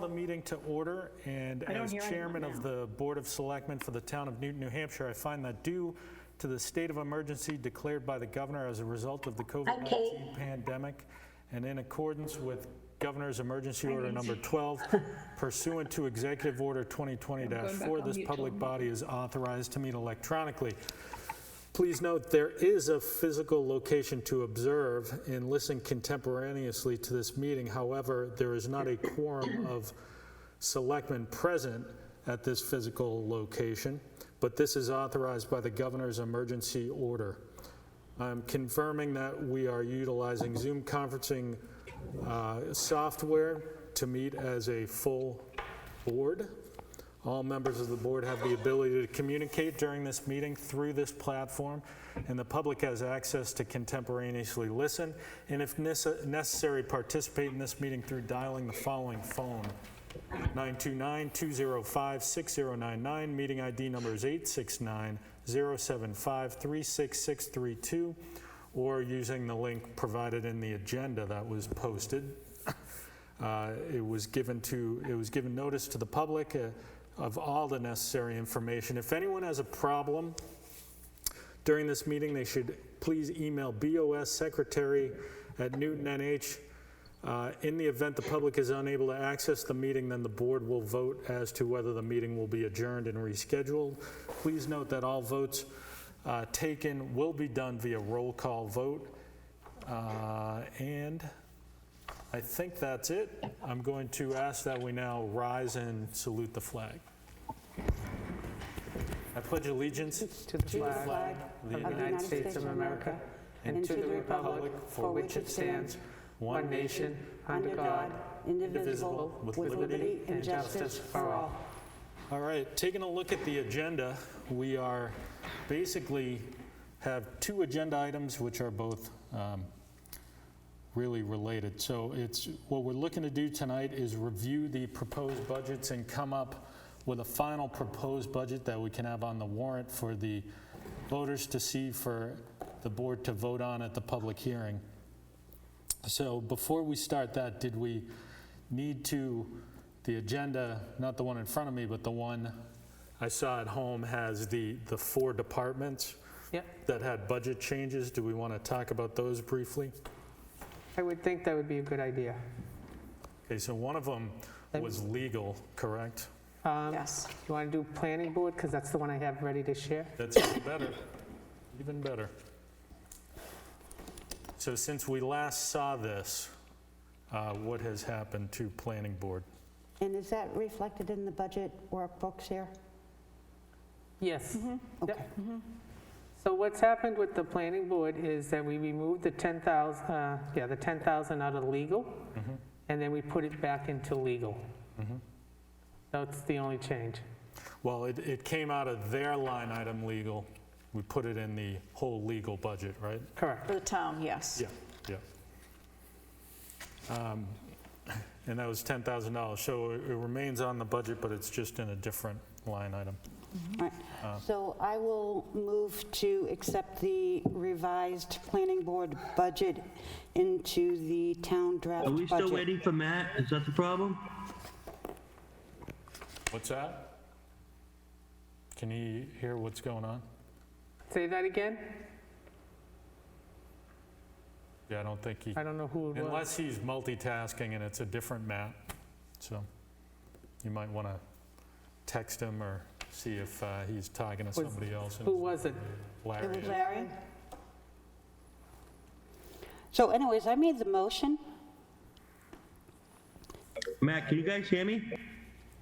the meeting to order, and as chairman of the Board of Selectmen for the town of Newton, New Hampshire, I find that due to the state of emergency declared by the governor as a result of the COVID-19 pandemic, and in accordance with Governor's Emergency Order number 12, pursuant to Executive Order 2020-4, this public body is authorized to meet electronically. Please note, there is a physical location to observe and listen contemporaneously to this meeting. However, there is not a quorum of selectmen present at this physical location, but this is authorized by the Governor's Emergency Order. I'm confirming that we are utilizing Zoom conferencing software to meet as a full board. All members of the board have the ability to communicate during this meeting through this platform, and the public has access to contemporaneously listen, and if necessary, participate in this meeting through dialing the following phone: 929-205-6099, meeting ID number is 869-075-36632, or using the link provided in the agenda that was posted. It was given notice to the public of all the necessary information. If anyone has a problem during this meeting, they should please email bossecretary@newtonnh. In the event the public is unable to access the meeting, then the board will vote as to whether the meeting will be adjourned and rescheduled. Please note that all votes taken will be done via roll call vote. And I think that's it. I'm going to ask that we now rise and salute the flag. I pledge allegiance to the flag of the United States of America and to the republic for which it stands, one nation, under God, indivisible, with liberty and justice for all. All right, taking a look at the agenda, we are basically have two agenda items which are both really related. So what we're looking to do tonight is review the proposed budgets and come up with a final proposed budget that we can have on the warrant for the voters to see, for the board to vote on at the public hearing. So before we start that, did we need to, the agenda, not the one in front of me, but the one I saw at home, has the 4 departments that had budget changes. Do we want to talk about those briefly? I would think that would be a good idea. Okay, so one of them was legal, correct? Yes. You want to do planning board, because that's the one I have ready to share? That's even better, even better. So since we last saw this, what has happened to planning board? And is that reflected in the budget workbooks here? Yes. Okay. Yep. So what's happened with the planning board is that we removed the 10,000, the 10,000 out of legal, and then we put it back into legal. That's the only change. Well, it came out of their line item legal. We put it in the whole legal budget, right? Correct. For the town, yes. Yeah. And that was $10,000. So it remains on the budget, but it's just in a different line item. All right. So I will move to accept the revised planning board budget into the town draft Are we budget. still waiting for Matt? Is that the problem? What's that? Can you hear what's going on? Say that again? Yeah, I don't think he, I don't know who it was. unless he's multitasking and it's a different map. So you might want to text him or see if he's talking to somebody else. Who was it? Larry. It was Larry. So anyways, I made the motion. Matt, can you guys hear me?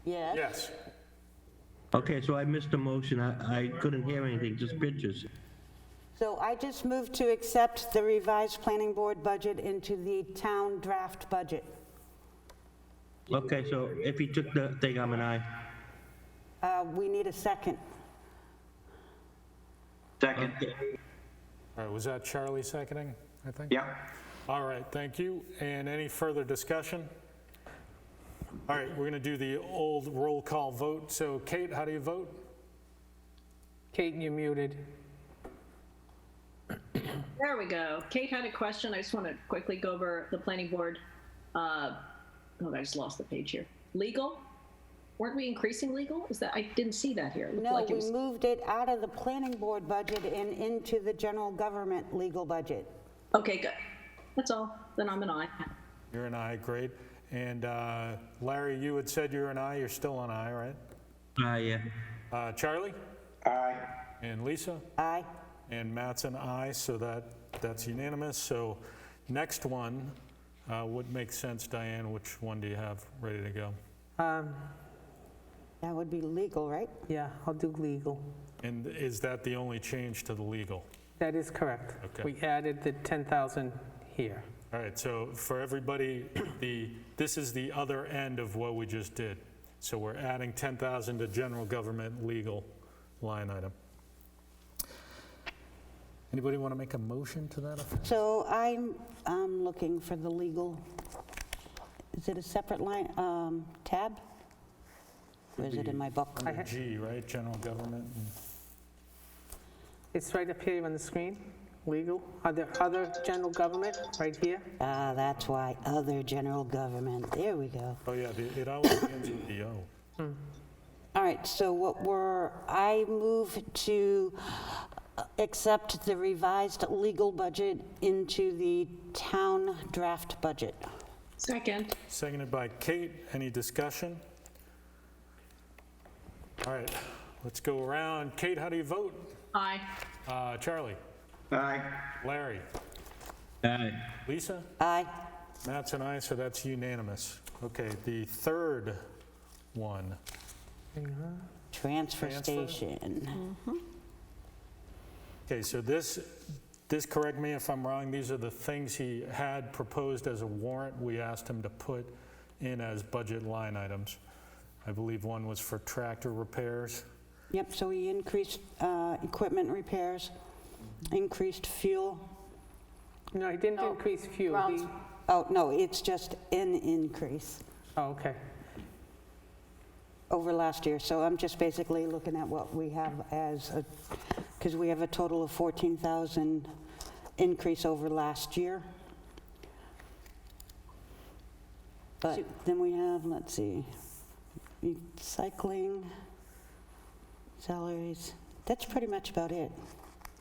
Yes. Yes. Okay, so I missed the motion. I couldn't hear anything, just pictures. So I just moved to accept the revised planning board budget into the town draft budget. Okay, so if he took the thing, I'm an aye. We need a second. Second. Okay. All right, was that Charlie seconding, I think? Yeah. All right, thank you. And any further discussion? All right, we're going to do the old roll call vote. So Kate, how do you vote? Kate, you're muted. There we go. Kate had a question. I just want to quickly go over the planning board. I just lost the page here. legal? Weren't we increasing legal? Is that, I didn't see that here. It looked No, like it we was- moved it out of the planning board budget and into the general government legal budget. Okay, good. That's all. Then I'm an aye. You're an aye, great. And Larry, you had said you're an aye, you're still an aye, right? Yeah. Charlie? Aye. And Lisa? Aye. And Matt's an aye, so that's unanimous. So next one, what makes sense, Diane? Which one do you have ready to go? That would be legal, right? Yeah, I'll do legal. And is that the only change to the legal? That is correct. Okay. We added the 10,000 here. All right, so for everybody, this is the other end of what we just did. So we're adding 10,000 to general government legal line item. Anybody want to make a motion to that effect? So I'm looking for the legal, is it a separate line, tab? Or is it in my book? Under G, right, general government? It's right up here on the screen, legal. Other general government, right here. That's why, other general government, there we go. Oh, yeah, it always ends with the O. All right, so I move to accept the revised legal budget into the town draft budget. Second. Seconded by Kate. Any discussion? All right, let's go around. Kate, how do you vote? Aye. Charlie? Aye. Larry? Aye. Lisa? Aye. Matt's an aye, so that's unanimous. Okay, the third one. Transfer Transfer? station. Okay, so this, correct me if I'm wrong, these are the things he had proposed as a warrant. We asked him to put in as budget line items. I believe one was for tractor repairs. Yep, so we increased equipment repairs, increased fuel. No, he didn't increase fuel. grounds. Oh, no, it's just an increase Oh, okay. over last year. So I'm just basically looking at what we have as a, because we have a total of 14,000 increase over last year. But then we have, let's see, recycling, salaries. That's pretty much about it.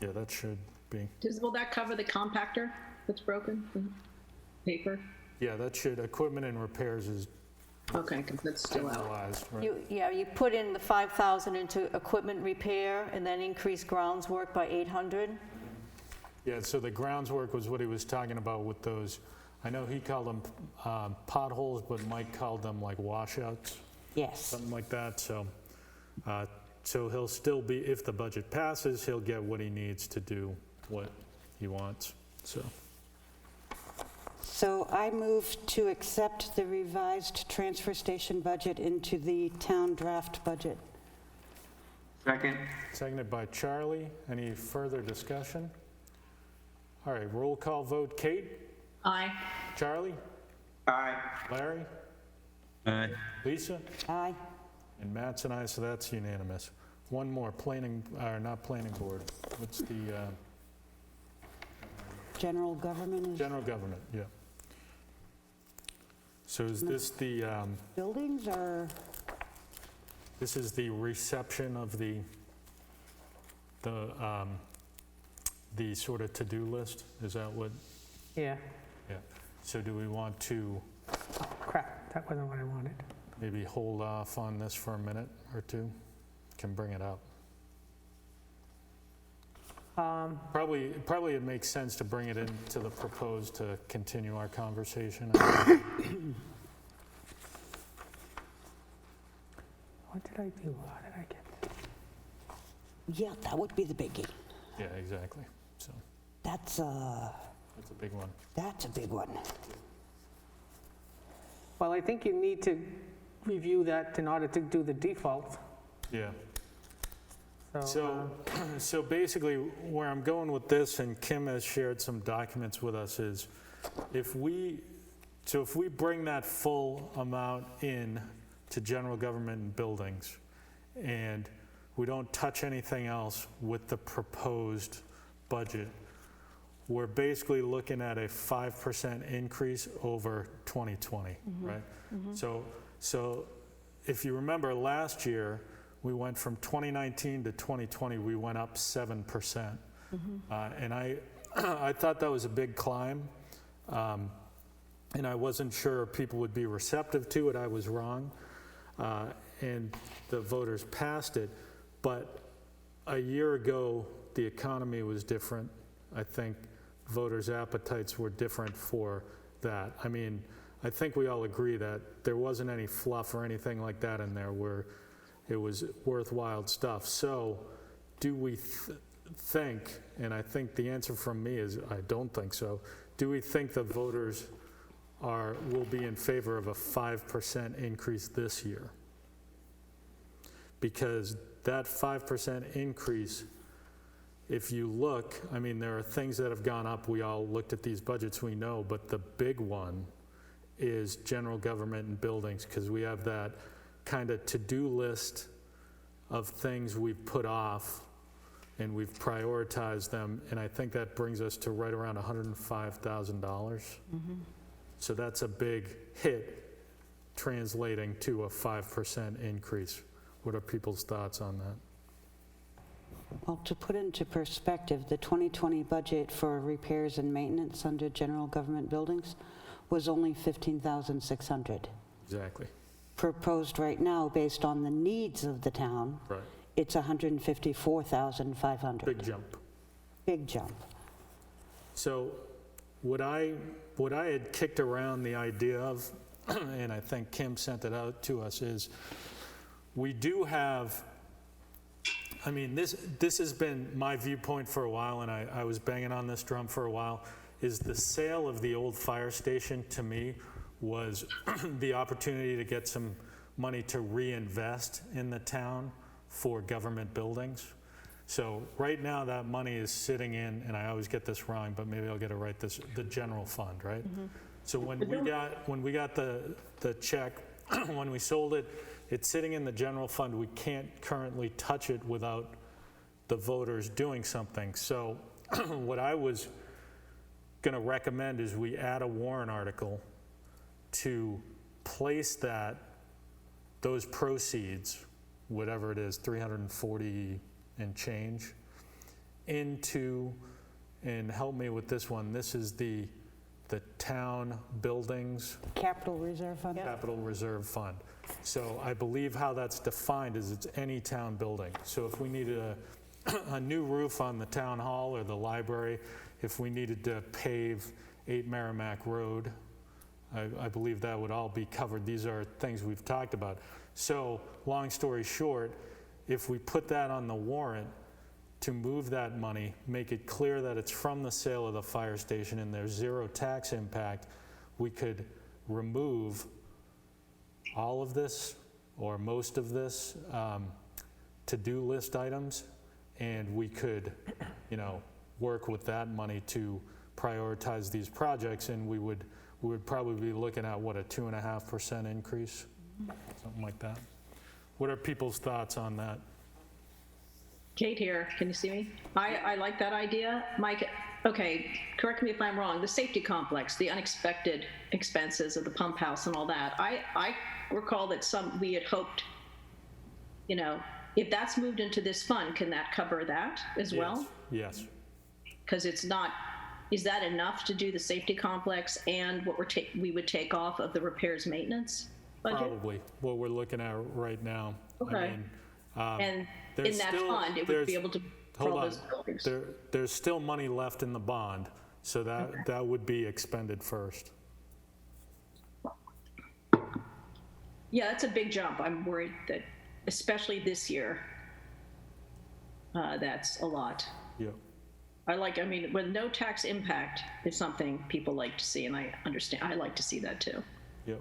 Yeah, that should be. Will that cover the compactor that's broken? The paper? Yeah, that should, equipment and repairs is Okay, because that's still out. generalized, right? You put in the 5,000 into equipment repair and then increase grounds work by 800. Yeah, so the grounds work was what he was talking about with those, I know he called them potholes, but Mike called them like washouts, Yes. something like that, so he'll still be, if the budget passes, he'll get what he needs to do what he wants, so. So I move to accept the revised transfer station budget into the town draft budget. Second. Seconded by Charlie. Any further discussion? All right, roll call vote. Kate? Aye. Charlie? Aye. Larry? Aye. Lisa? Aye. And Matt's and I, so that's unanimous. One more, not planning board. What's the, General government is general government, yeah. So is this the, buildings or, this is the reception of the sort of to-do list? Is that what, Yeah. yeah. So do we want to Oh, crap, that wasn't what I wanted. maybe hold off on this for a minute or two? Can bring it up. Probably it makes sense to bring it into the proposed to continue our conversation. What did I do? How did I get that? yeah, that would be the biggie. Yeah, exactly. So That's that's a big one. a big one. Well, I think you need to review that in order to do the default. Yeah. So, So basically, where I'm going with this, and Kim has shared some documents with us, is if we bring that full amount in to general government and buildings, and we don't touch anything else with the proposed budget, we're basically looking at a 5% increase over 2020, right? So So if you remember last year, we went from 2019 to 2020, we went up 7%. And I thought that was a big climb. And I wasn't sure people would be receptive to it. I was wrong. And the voters passed it. But a year ago, the economy was different. I think voters' appetites were different for that. I mean, I think we all agree that there wasn't any fluff or anything like that in there where it was worthwhile stuff. So do we think, and I think the answer from me is I don't think so, do we think the voters will be in favor of a 5% increase this year? Because that 5% increase, if you look, I mean, there are things that have gone up. We all looked at these budgets, we know, but the big one is general government and buildings, because we have that kind of to-do list of things we've put off and we've prioritized them, and I think that brings us to right around $105,000. So that's a big hit, translating to a 5% increase. What are people's thoughts on that? Well, to put into perspective, the 2020 budget for repairs and maintenance under general government buildings was only $15,600. Exactly. Proposed right now, based on the needs of the town, Right. it's $154,500. Big jump. Big jump. So what I had kicked around the idea of, and I think Kim sent it out to us, is we do have, I mean, this has been my viewpoint for a while, and I was banging on this drum for a while, is the sale of the old fire station, to me, was the opportunity to get some money to reinvest in the town for government buildings. So right now that money is sitting in, and I always get this wrong, but maybe I'll get it right, the general fund, right? So when we got the check, when we sold it, it's sitting in the general fund. We can't currently touch it without the voters doing something. So what I was going to recommend is we add a warrant article to place those proceeds, whatever it is, 340 and change, into, and help me with this one, this is the town buildings Capital Reserve Fund? capital reserve fund. So I believe how that's defined is it's any town building. So if we needed a new roof on the town hall or the library, if we needed to pave 8 Merrimack Road, I believe that would all be covered. These are things we've talked about. So long story short, if we put that on the warrant to move that money, make it clear that it's from the sale of the fire station and there's zero tax impact, we could remove all of this or most of this to-do list items, and we could, work with that money to prioritize these projects, and we would probably be looking at, what, a 2.5% increase? Something like that. What are people's thoughts on that? Kate here, can you see me? I like that idea. Mike, okay, correct me if I'm wrong, the safety complex, the unexpected expenses of the pump house and all that, I recall that we had hoped, if that's moved into this fund, can that cover that as well? Yes. Because it's not, is that enough to do the safety complex and what we would take off of the repairs maintenance budget? Probably what we're looking at right now. Okay. And there's in that still- fund, it would be able to Hold control on. those buildings. There's still money left in the bond, so that would be expended first. Yeah, that's a big jump. I'm worried that, especially this year, that's a lot. Yeah. With no tax impact is something people like to see, and I understand. I like to see that too. Yep.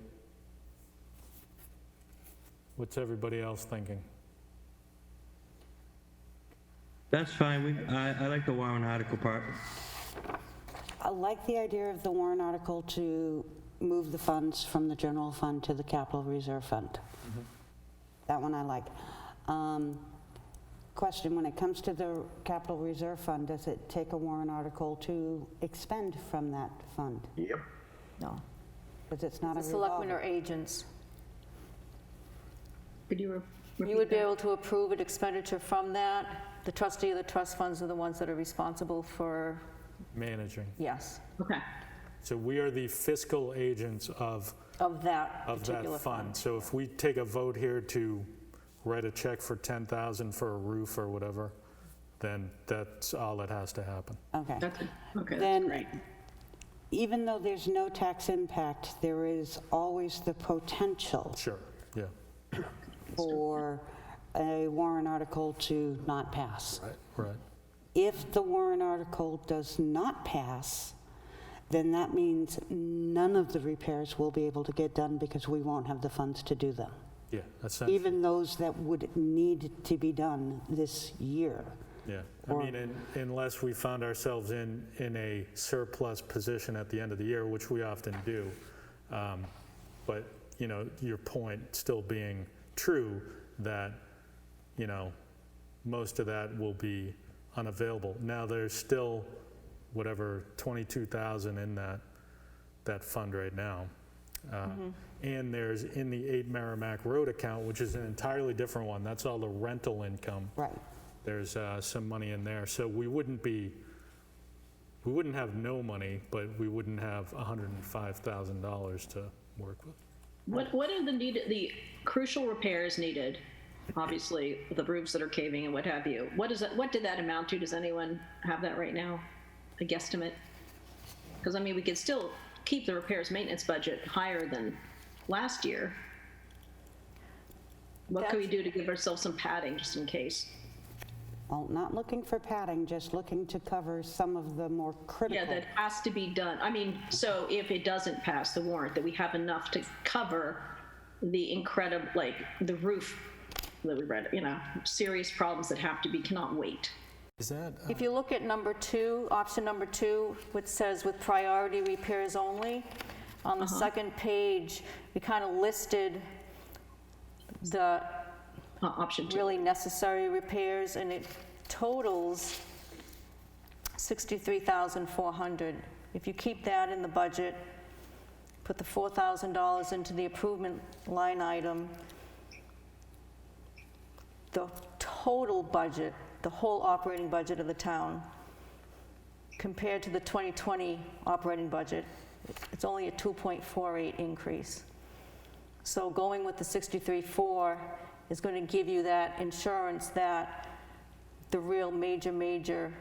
What's everybody else thinking? That's fine. I like the warrant article part. I like the idea of the warrant article to move the funds from the general fund to the capital reserve fund. That one I like. Question, when it comes to the capital reserve fund, does it take a warrant article to expend from that fund? Yep. No. Because it's not a The selectmen revolver. are agents. Could you repeat You would be that? able to approve an expenditure from that. The trustee of the trust funds are the ones that are responsible for, Managing. yes, Okay. So we are the fiscal agents of that that particular fund. fund. So if we take a vote here to write a check for 10,000 for a roof or whatever, then that's all that has to happen. Okay. Okay, that's Then, great. even though there's no tax impact, there is always the potential Sure, yeah, for a warrant article to not pass. right. If the warrant article does not pass, then that means none of the repairs will be able to get done because we won't have the funds to do them. Yeah, essentially, Even those that would need to be done this year. yeah. I or- mean, unless we found ourselves in a surplus position at the end of the year, which we often do. But, you know, your point still being true that, you know, most of that will be unavailable. Now, there's still whatever 22,000 in that fund right now. And there's in the 8 Merrimack Road account, which is an entirely different one. That's all the rental income. Right. There's some money in there. So we wouldn't have no money, but we wouldn't have $105,000 to work with. What are the crucial repairs needed? Obviously, the roofs that are caving and what have you. What did that amount to? Does anyone have that right now? A guesstimate? Because I mean, we could still keep the repairs maintenance budget higher than last year. What can we do to give ourselves some padding just in case? Well, not looking for padding, just looking to cover some of the more critical. Yeah, that has to be done. I mean, so if it doesn't pass the warrant, that we have enough to cover the incredible, like the roof that we read, you know, serious problems that cannot wait. Is that, If you look at number 2, option number 2, which says with priority repairs only, on the second page, we kind of listed the Option 2. really necessary repairs, and it totals $63,400. If you keep that in the budget, put the $4,000 into the improvement line item, the total budget, the whole operating budget of the town, compared to the 2020 operating budget, it's only a 2.48 increase. So going with the 63.4 is going to give you that insurance that the real major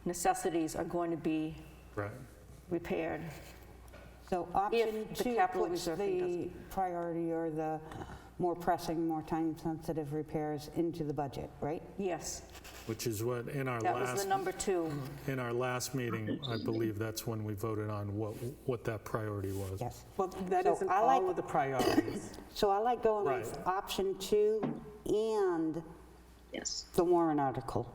necessities are going to be right? So repaired. option If the 2 capital puts reserve fund the priority or the more pressing, more time-sensitive repairs into the budget, right? Yes, Which is what, in our that was the number 2. last meeting, I believe that's when we voted on what that priority was. Yes. Well, that So isn't I like- all of the priorities. So I like going with Right. option 2 and Yes. the warrant article.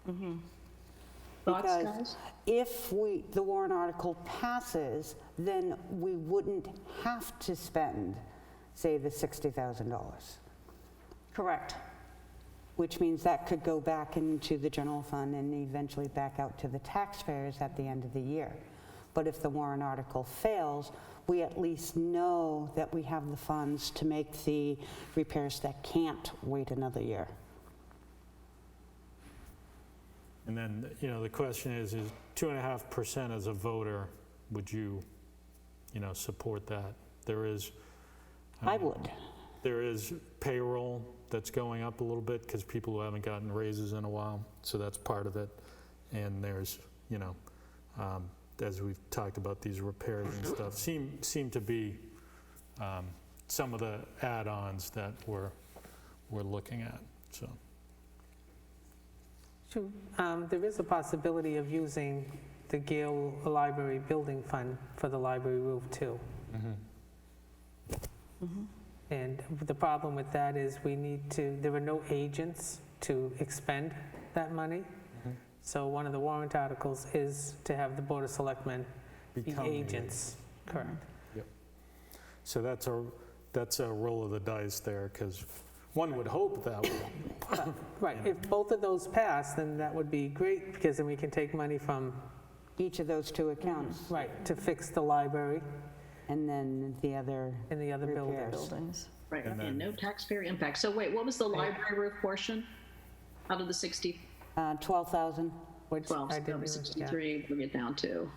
Thoughts, Because guys? if the warrant article passes, then we wouldn't have to spend, say, the $60,000, Correct. which means that could go back into the general fund and eventually back out to the taxpayers at the end of the year. But if the warrant article fails, we at least know that we have the funds to make the repairs that can't wait another year. And then, you know, the question is 2.5% as a voter, would you, support that? There is payroll that's going up a little bit because people who haven't gotten raises in a while, so that's part of it. And there's, as we've talked about, these repairs and stuff seem to be some of the add-ons that we're looking at, so. There is a possibility of using the Gale Library Building Fund for the library roof, too. And the problem with that is there are no agents to expend that money. So one of the warrant articles is to have the Board of Selectmen be Become the agents. Correct. Yep. So that's a roll of the dice there, because one would hope that would. Right, if both of those pass, then that would be great, because then we can take money from, Each of those 2 accounts, right, to fix the library and then the other and the other repairs. buildings. Buildings. Right, And and then- no taxpayer impact. So wait, what was the library roof portion out of the 60? 12,000. Which 12, I so that didn't was even, yeah. 63, bring it down to.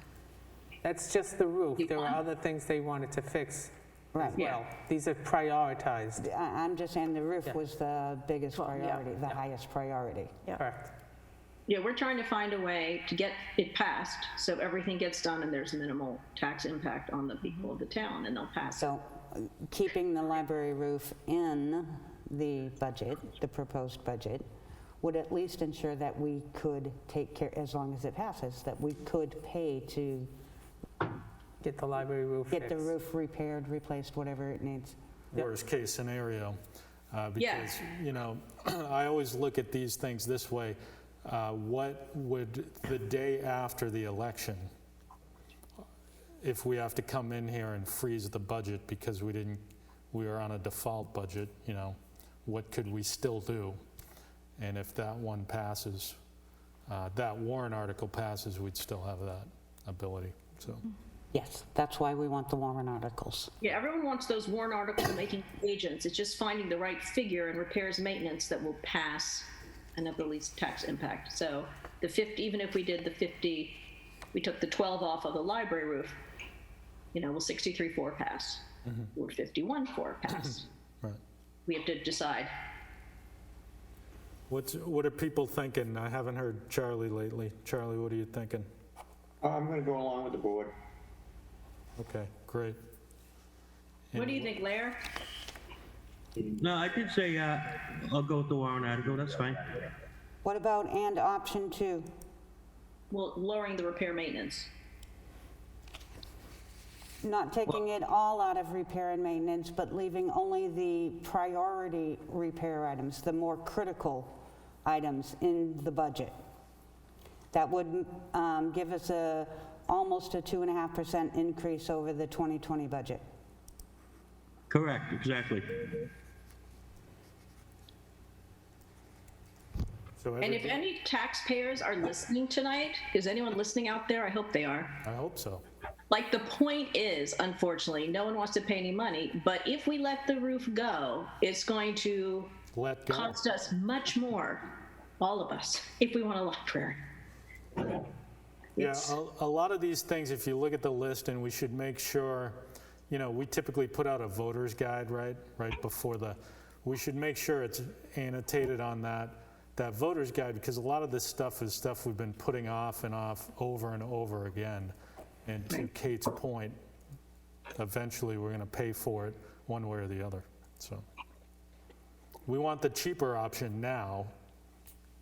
That's just the roof. You There were want- other things they wanted to fix Right. as well. These are prioritized. I'm just saying the roof Yeah. was the biggest Well, yeah. priority, the highest priority. Correct. Yeah, we're trying to find a way to get it passed, so everything gets done and there's minimal tax impact on the people of the town, and they'll pass it. So keeping the library roof in the budget, the proposed budget, would at least ensure that we could take care, as long as it passes, that we could pay to Get the library roof get the fixed. roof repaired, replaced, whatever it needs. Worst case scenario. Yeah. Because, you know, I always look at these things this way. What would, the day after the election, if we have to come in here and freeze the budget because we were on a default budget, you know, what could we still do? And if that one passes, that warrant article passes, we'd still have that ability, so. Yes, that's why we want the warrant articles. Yeah, everyone wants those warrant article making agents. It's just finding the right figure in repairs and maintenance that will pass and have the least tax impact. So the 50, even if we did the 50, we took the 12 off of the library roof, you know, will 63-4 pass? Will 51-4 pass? Right. We have to decide. What are people thinking? I haven't heard Charlie lately. Charlie, what are you thinking? I'm going to go along with the board. Okay, great. What do you think, Lair? No, I did say, I'll go with the warrant article, that's fine. What about and option 2? Well, lowering the repair maintenance. Not taking it all out of repair and maintenance, but leaving only the priority repair items, the more critical items in the budget. That would give us almost a 2.5% increase over the 2020 budget. Correct, exactly. So And if any taxpayers are listening tonight, is anyone listening out there? I hope they are. I hope so. Like, the point is, unfortunately, no one wants to pay any money, but if we let the roof go, it's going to Let go. cost us much more, all of us, if we want a library. Yeah, a lot of these things, if you look at the list, and we should make sure, you know, we typically put out a voter's guide, right before we should make sure it's annotated on that voter's guide, because a lot of this stuff is stuff we've been putting off and off over and over again. And to Kate's point, eventually we're going to pay for it one way or the other. So we want the cheaper option now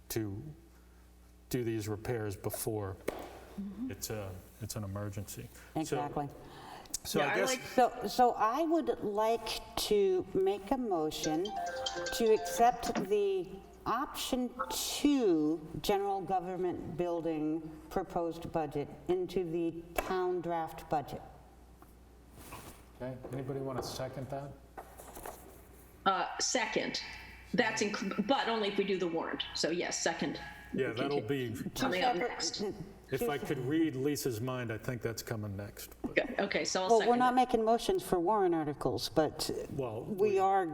to do these repairs before it's an emergency. Exactly. So Yeah, I I guess, like- So I would like to make a motion to accept the option 2 general government building proposed budget into the town draft budget. okay, anybody want to second that? Second, that's but only if we do the warrant. So yes, second. Yeah, that'll be, Coming up next. if I could read Lisa's mind, I think that's coming next. Okay, so I'll Well, second we're not it. making motions for warrant articles, but Well, we are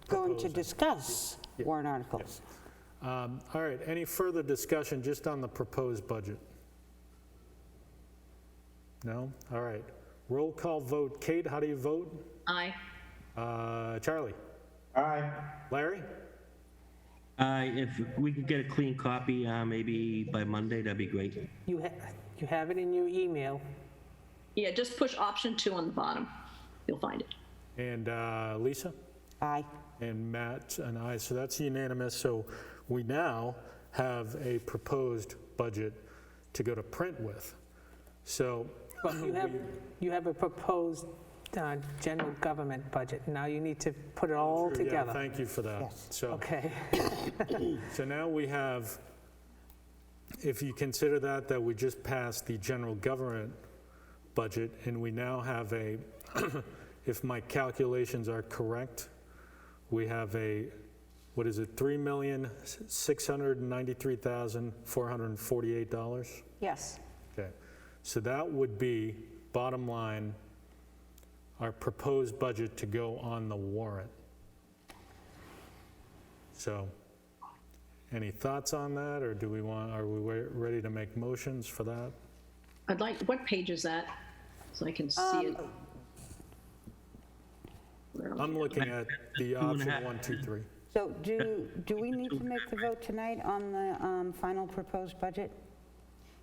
going to proposing. discuss warrant articles. All right, any further discussion just on the proposed budget? No? All right. Roll call vote. Kate, how do you vote? Aye. Charlie? Aye. Larry? If we could get a clean copy, maybe by Monday, that'd be great. You have it in your email. Yeah, just push option 2 on the bottom. You'll find it. And Lisa? Aye. And Matt and I, so that's unanimous. So we now have a proposed budget to go to print with. So, But you have a proposed general government budget. Now you need to put it all yeah, together. thank you for that. Yes. So, Okay. so now we have, if you consider that we just passed the general government budget, and we now have a, if my calculations are correct, we have a, what is it, $3,693,448? Yes. Okay, so that would be, bottom line, our proposed budget to go on the warrant. So, any thoughts on that, or are we ready to make motions for that? I'd like, what page is that? So I can see it. Where are we? I'm looking at the option 1, 2, 3. So do we need to make the vote tonight on the final proposed budget?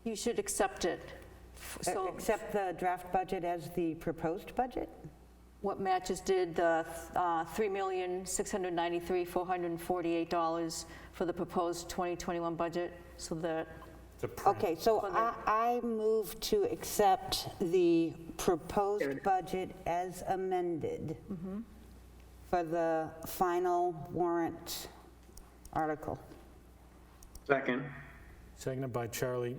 You should accept it. So Accept the draft budget as the proposed budget? what matches did, the $3,693,448 for the proposed 2021 budget, so that, To print. Okay, so I move to accept the proposed budget as amended for the final warrant article. Second. Seconded by Charlie.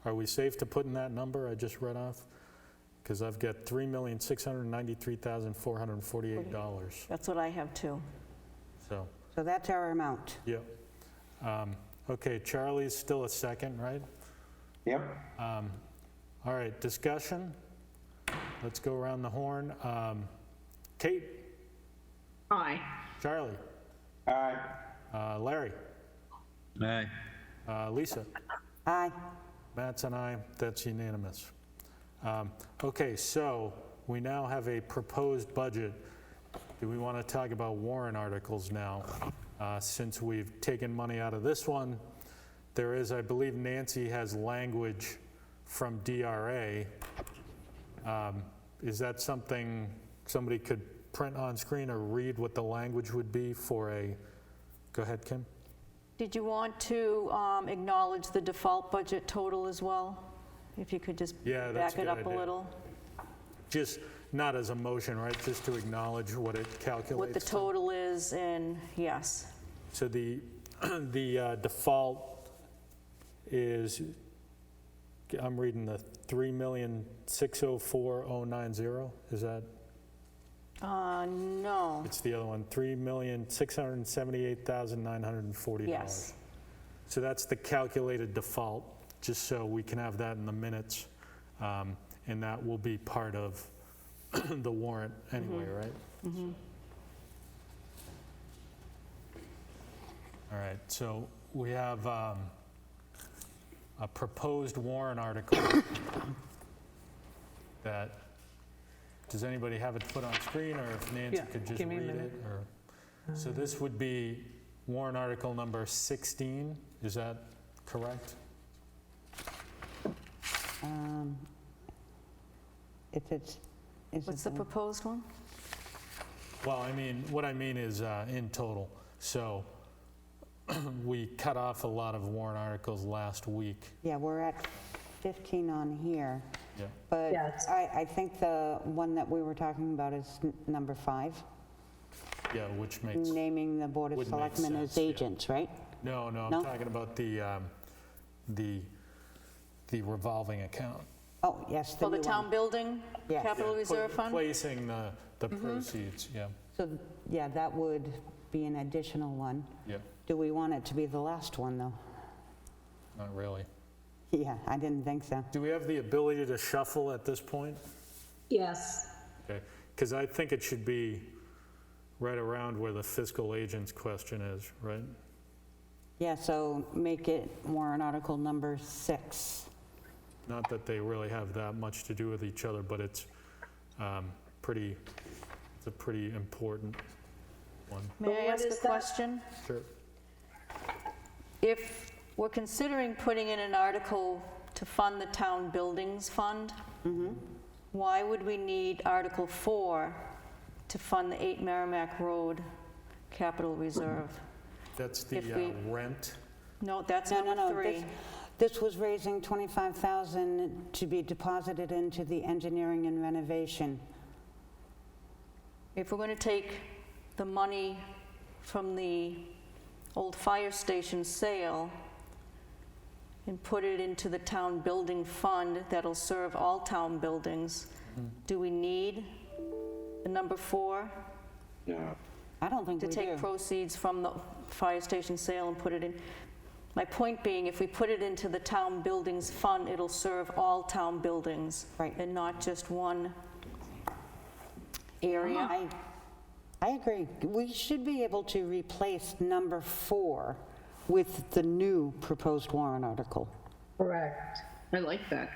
Are we safe to put in that number I just read off? Because I've got $3,693,448. that's what I have too. So, So that's our amount. yeah. Okay, Charlie's still a second, right? Yep. All right, discussion. Let's go around the horn. Kate, Aye. Charlie, Aye. Larry, Aye. Lisa, Aye. Matt's and I, that's unanimous. Okay, so we now have a proposed budget. Do we want to talk about warrant articles now? Since we've taken money out of this one, there is, I believe Nancy has language from DRA. Is that something somebody could print on screen or read what the language would be for a, go ahead, Kim? Did you want to acknowledge the default budget total as well? If you could just Yeah, that's back a it good up a idea. little. Just not as a motion, right? Just to acknowledge what it calculates. What the to. total is, and yes. So the default is, I'm reading the 3,604,090. Is that? No, It's the other one. $3,678,940. yes. So that's the calculated default, just so we can have that in the minutes, and that will be part of the warrant anyway, right? All right, so we have a proposed warrant article that, does anybody have it put on screen, or if Nancy Yeah, could just give me a read minute. it? Or so this would be warrant article number 16, is that correct? If it's, is What's it the proposed one? Well, I mean, what I mean is in total. So we cut off a lot of warrant articles last week. Yeah, we're at 15 on here, Yeah. but Yes. I think the one that we were talking about is number 5, Yeah, which makes, naming the Board of Would make Selectmen as sense, yeah. agents, right? no, I'm No? talking about the revolving account. Oh, yes, the For the new town one. building, Yeah. capital Yeah, reserve fund? Placing the proceeds, yeah, So, yeah, that would be an additional one. yeah, Do we want it to be the last one, though? not really. Yeah, I didn't think so. Do we have the ability to shuffle at this point? Yes. Okay, because I think it should be right around where the fiscal agent's question is, right? Yeah, so make it warrant article number 6. Not that they really have that much to do with each other, but it's pretty, it's a pretty important one. May I what ask is a that? question? Sure. If we're considering putting in an article to fund the town buildings fund, why would we need Article 4 to fund the 8 Merrimack Road capital reserve? That's the If we- rent. No, that's No, no, number no. 3. This was raising $25,000 to be deposited into the engineering and renovation. If we're going to take the money from the old fire station sale and put it into the town building fund that'll serve all town buildings, do we need the number 4 No. I don't think to we take do. proceeds from the fire station sale and put it in? My point being, if we put it into the town buildings fund, it'll serve all town buildings. Right. And not just one area. I agree. We should be able to replace number 4 with the new proposed warrant article. Correct. I like that.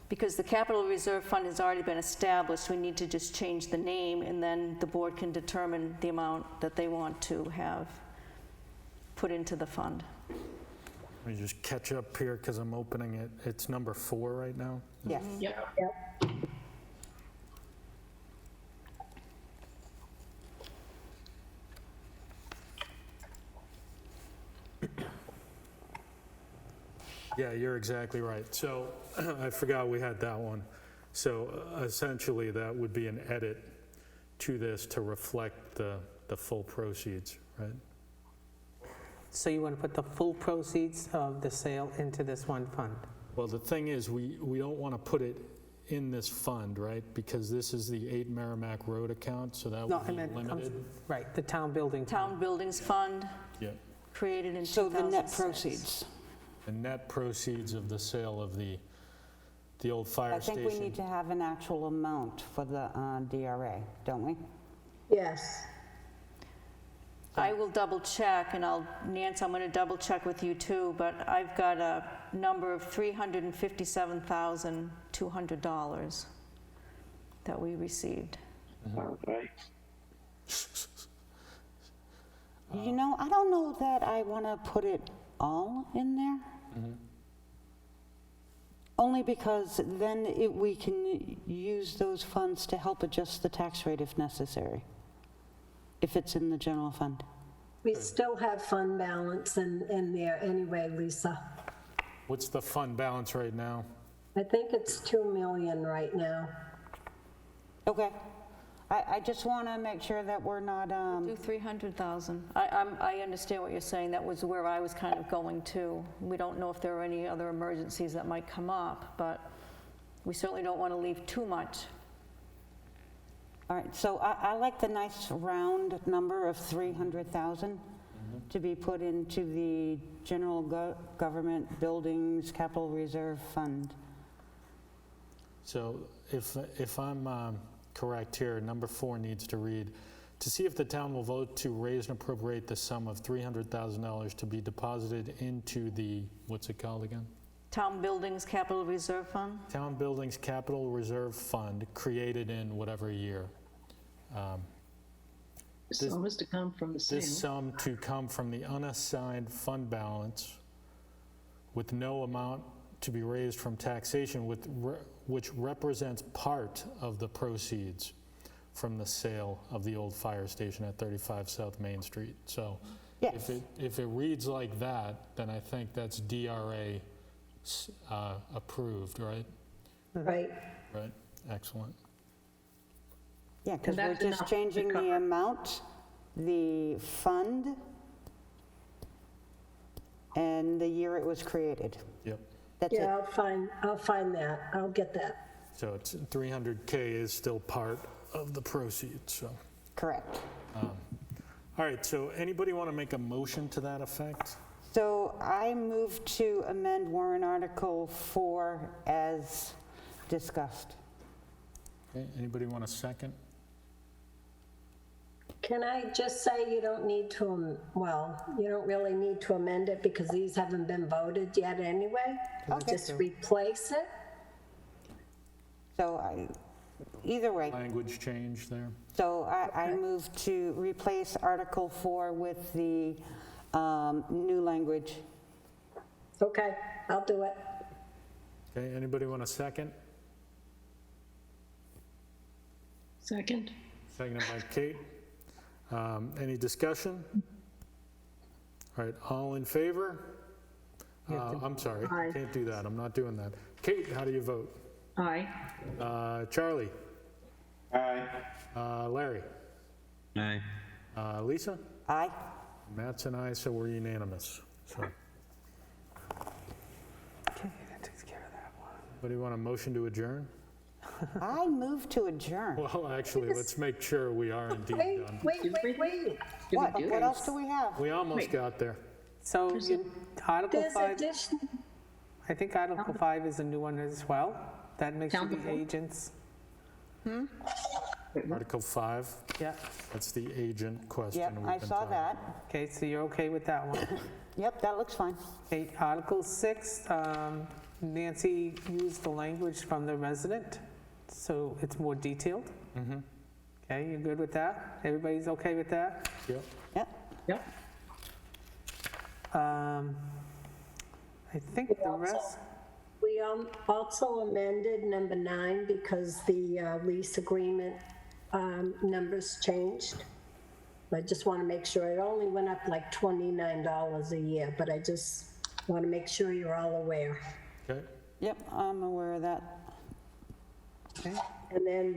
Because the capital reserve fund has already been established, we need to just change the name, and then the board can determine the amount that they want to have put into the fund. Let me just catch up here because I'm opening it. It's number 4 right now. Yes. Yep. Yep. Yeah, you're exactly right. So I forgot we had that one. So essentially, that would be an edit to this to reflect the full proceeds, right? So you want to put the full proceeds of the sale into this one fund? Well, the thing is, we don't want to put it in this fund, right? Because this is the 8 Merrimack Road account, so that No, would I be meant, limited. right, the town building. Town Buildings Fund, Yep. created in 2006. So the net proceeds. The net proceeds of the sale of the old fire I think station. we need to have an actual amount for the DRA, don't we? Yes. I will double check, and Nance, I'm going to double check with you too, but I've got a number of $357,200 that we received. All right. You know, I don't know that I want to put it all in there. Only because then we can use those funds to help adjust the tax rate if necessary, if it's in the general fund. We still have fund balance in there anyway, Lisa. What's the fund balance right now? I think it's 2 million right now. Okay. I just want to make sure that we're not, Do 300,000. I understand what you're saying. That was where I was kind of going to. We don't know if there are any other emergencies that might come up, but we certainly don't want to leave too much. all right, so I like the nice round number of 300,000 to be put into the general government buildings capital reserve fund. So if I'm correct here, number 4 needs to read, to see if the town will vote to raise and appropriate the sum of $300,000 to be deposited into the, what's it called again? Town Buildings Capital Reserve Fund? Town Buildings Capital Reserve Fund, created in whatever year. This sum is to come from the sale. This sum to come from the unassigned fund balance with no amount to be raised from taxation, which represents part of the proceeds from the sale of the old fire station at 35 South Main Street. So Yes. if it reads like that, then I think that's DRA approved, right? Right. Right, excellent. Yeah, because we're that's just enough to changing the cover. amount, the fund, and the year it was created. Yep. That's it. Yeah, I'll find that. I'll get that. So it's 300K is still part of the proceeds, so. Correct. All right, so anybody want to make a motion to that effect? So I move to amend warrant article 4 as discussed. Okay, anybody want a second? Can I just say you don't need to, you don't really need to amend it because these haven't been voted yet anyway? Okay. Just replace it? So either way, Language change there? so I move to replace article 4 with the new language. Okay, I'll do it. Okay, anybody want a second? Second. Seconded by Kate. Any discussion? All right, all in favor? I'm sorry, Aye. can't do that, I'm not doing that. Kate, how do you vote? Aye. Charlie? Aye. Larry? Aye. Lisa? Aye. Matt's and I, so we're unanimous. So, Okay, that takes care of that one. anybody want a motion to adjourn? I move to adjourn. Well, actually, let's make sure we are indeed done. Wait. Did we What do what it? else do we have? We almost Wait. got there. So Article There's 5, additional, I think Article 5 is a new one as well. That makes you Town the before. agents. Article 5, Yeah, that's the agent question. Yep, we've I been saw talking that. okay, so you're okay with that one? Yep, that looks fine. Okay, Article 6, Nancy used the language from the resident, so it's more detailed. Okay, you're good with that? Everybody's okay with that? Yep. Yep. Yep. I think the rest, We also amended number 9 because the lease agreement numbers changed. I just want to make sure, it only went up like $29 a year, but I just want to make sure you're all aware. Okay. Yep, I'm aware of that. And then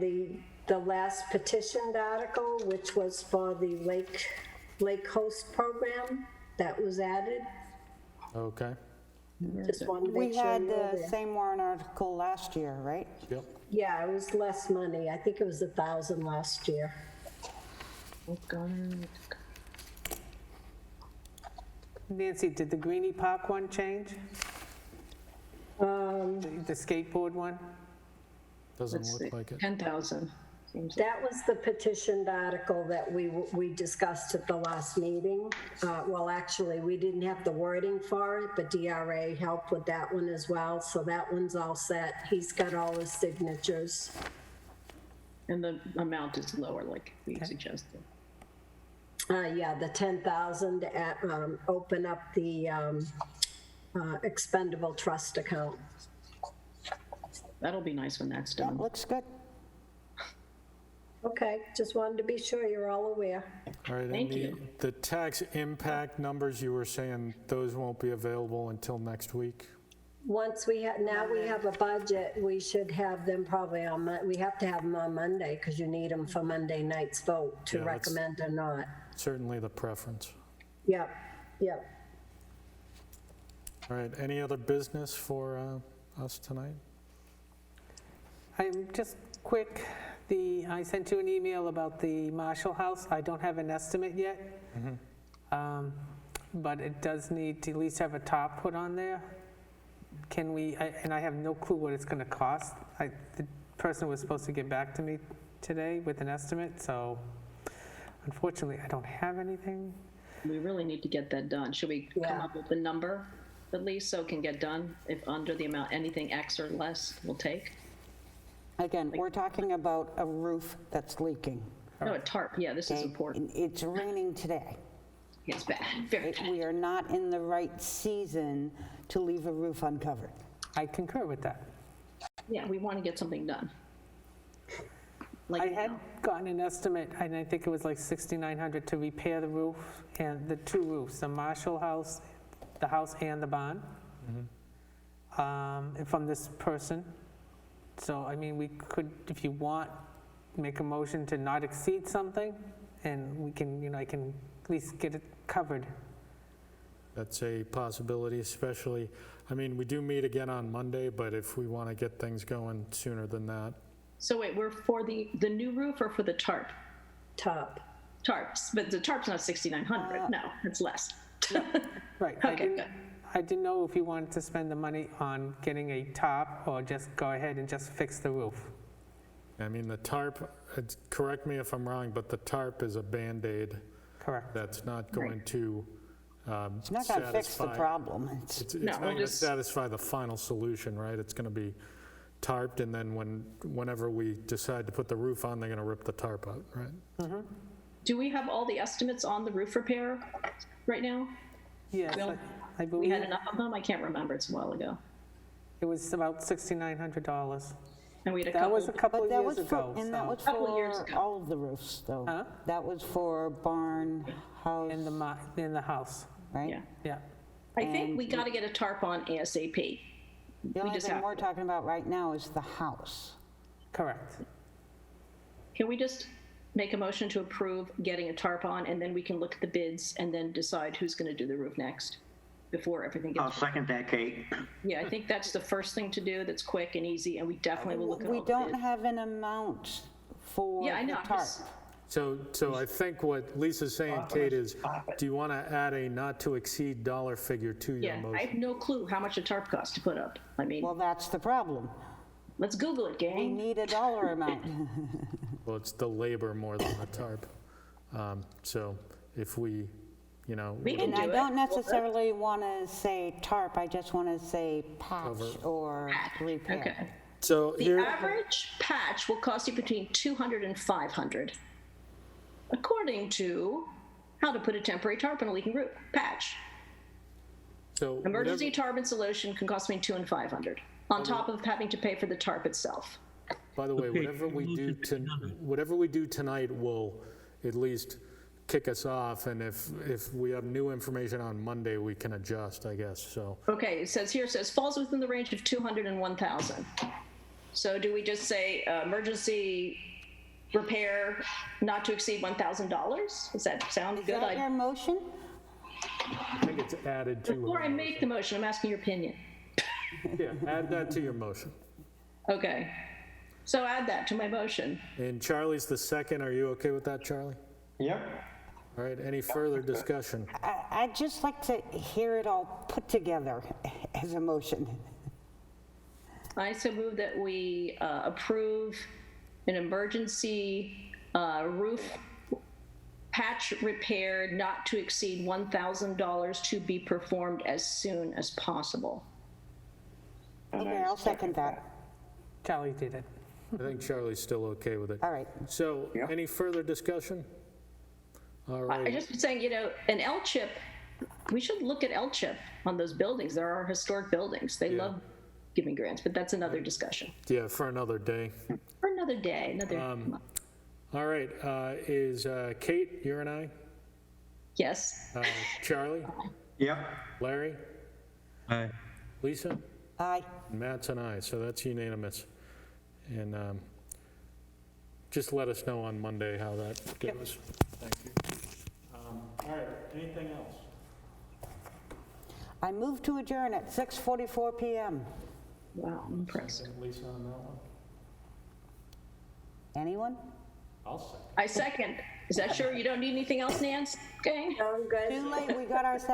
the last petitioned article, which was for the Lake Host program, that was added. Okay. Just wanted to We make sure had you're the aware. same warrant article last year, right? Yep. Yeah, it was less money. I think it was 1,000 last year. Nancy, did the Greenie Park one change? The skateboard one? Doesn't Let's look see, like it. 10,000. Seems That was the petitioned article that we discussed at the last meeting. Well, actually, we didn't have the wording for it, but DRA helped with that one as well, so that one's all set. He's got all his signatures. and the amount is lower, like we suggested. Yeah, the 10,000 to open up the expendable trust account. That'll be nice when that's That done. looks good. Okay, just wanted to be sure you're all aware. All right, and Thank you. the tax impact numbers, you were saying those won't be available until next week? Once we have, now we have a budget, we should have them probably on, we have to have them on Monday because you need them for Monday night's vote to Yeah, that's- recommend or not. Certainly the preference. Yep, yep. All right, any other business for us tonight? I'm just quick, I sent you an email about the Marshall House. I don't have an estimate yet. But it does need to at least have a top put on there. Can we, and I have no clue what it's gonna cost. The person was supposed to get back to me today with an estimate, so unfortunately, I don't have anything. We really need to get that done. Should we come Yeah. up with a number at least so it can get done? If under the amount, anything X or less will take? Again, we're talking about a roof that's leaking. No, a tarp, yeah, this is Okay? important. It's raining today. It's bad, very bad. We are not in the right season to leave a roof uncovered. I concur with that. Yeah, we want to get something done. I Like had now. gotten an estimate, and I think it was like $6,900 to repair the roof and the two roofs, the Marshall House, the house and the barn, and from this person. So, I mean, we could, if you want, make a motion to not exceed something, and we can, I can at least get it covered. That's a possibility, especially, I mean, we do meet again on Monday, but if we want to get things going sooner than that. So wait, we're for the new roof or for the tarp? Top. Tarps, but the tarp's not 6,900, no, it's less. Right. Okay, good. I didn't know if you wanted to spend the money on getting a top or just go ahead and just fix the roof. I mean, the tarp, correct me if I'm wrong, but the tarp is a Band-Aid Correct. that's not going to It's not going to fix the problem. It's No, not we'll going to just- satisfy the final solution, right? It's going to be tarped, and then whenever we decide to put the roof on, they're going to rip the tarp out, right? Do we have all the estimates on the roof repair right now? Yes, Bill, I We believe had enough of them? I can't remember, it's a while ago. it was about $6,900. And we had a That was a couple, couple But of that years was for, ago. and that so- was Couple of years for ago. all of the roofs, though. Huh? That was for barn, house, In the house, right? yeah. yeah. I think we got to get a tarp on ASAP. The only just thing have we're to. talking about right now is the house. Correct. Can we just make a motion to approve getting a tarp on, and then we can look at the bids and then decide who's going to do the roof next before everything I'll gets... second that, Kate. Yeah, I think that's the first thing to do that's quick and easy, and we definitely will look at We all the don't bids. have an amount for Yeah, I know, the I'm tarp. just- So I think what Lisa's saying, Kate, is do you want to add a not-to-exceed dollar figure to your Yeah, I have motion? no clue how much a tarp costs to put up. I mean, Well, that's the problem. let's Google it, We gang. need a dollar amount. Well, it's the labor more than the tarp. So if we, you know, We can And do I it. don't necessarily want to say tarp, I just want to say patch or repair. Okay. so The here, average patch will cost you between $200 and $500, according to how to put a temporary tarp on a leaking roof. Patch. so Emergency tarp installation can cost between $200 and $500, on top of having to pay for the tarp itself. by the way, Okay, whatever we do tonight will at least kick us off, and if we have new information on Monday, we can adjust, I guess, so. Okay, it says falls within the range of 200 and 1,000. So do we just say emergency repair not to exceed $1,000? Does that sound Is good? that your motion? I think it's added to. Before I make the motion, I'm asking your opinion. Yeah, add that to your motion. Okay, so add that to my motion. And Charlie's the second, are you okay with that, Charlie? Yep. All right, any further discussion? I'd just like to hear it all put together as a motion. I so move that we approve an emergency roof patch repair not to exceed $1,000 to be performed as soon as possible. Okay, I'll second that. Charlie did it. I think Charlie's still okay with it. All right. So, any further discussion? All I right, just was saying, you know, an L-chip, we should look at L-chip on those buildings. There are historic buildings. They Yeah. love giving grants, but that's another discussion. yeah, for another day. For another day, another month. All right, is Kate, you're an aye? Yes. Charlie? Yep. Larry? Aye. Lisa? Aye. Matt's an aye, so that's unanimous. And just let us know on Monday how that goes. Thank you. All right, anything else? I move to adjourn at 6:44 PM. Wow, I'm impressed. Lisa on that one? Anyone? I'll second. I second. Is that sure you don't need anything else, Nance? Okay. I'm good. Too late, we got our second.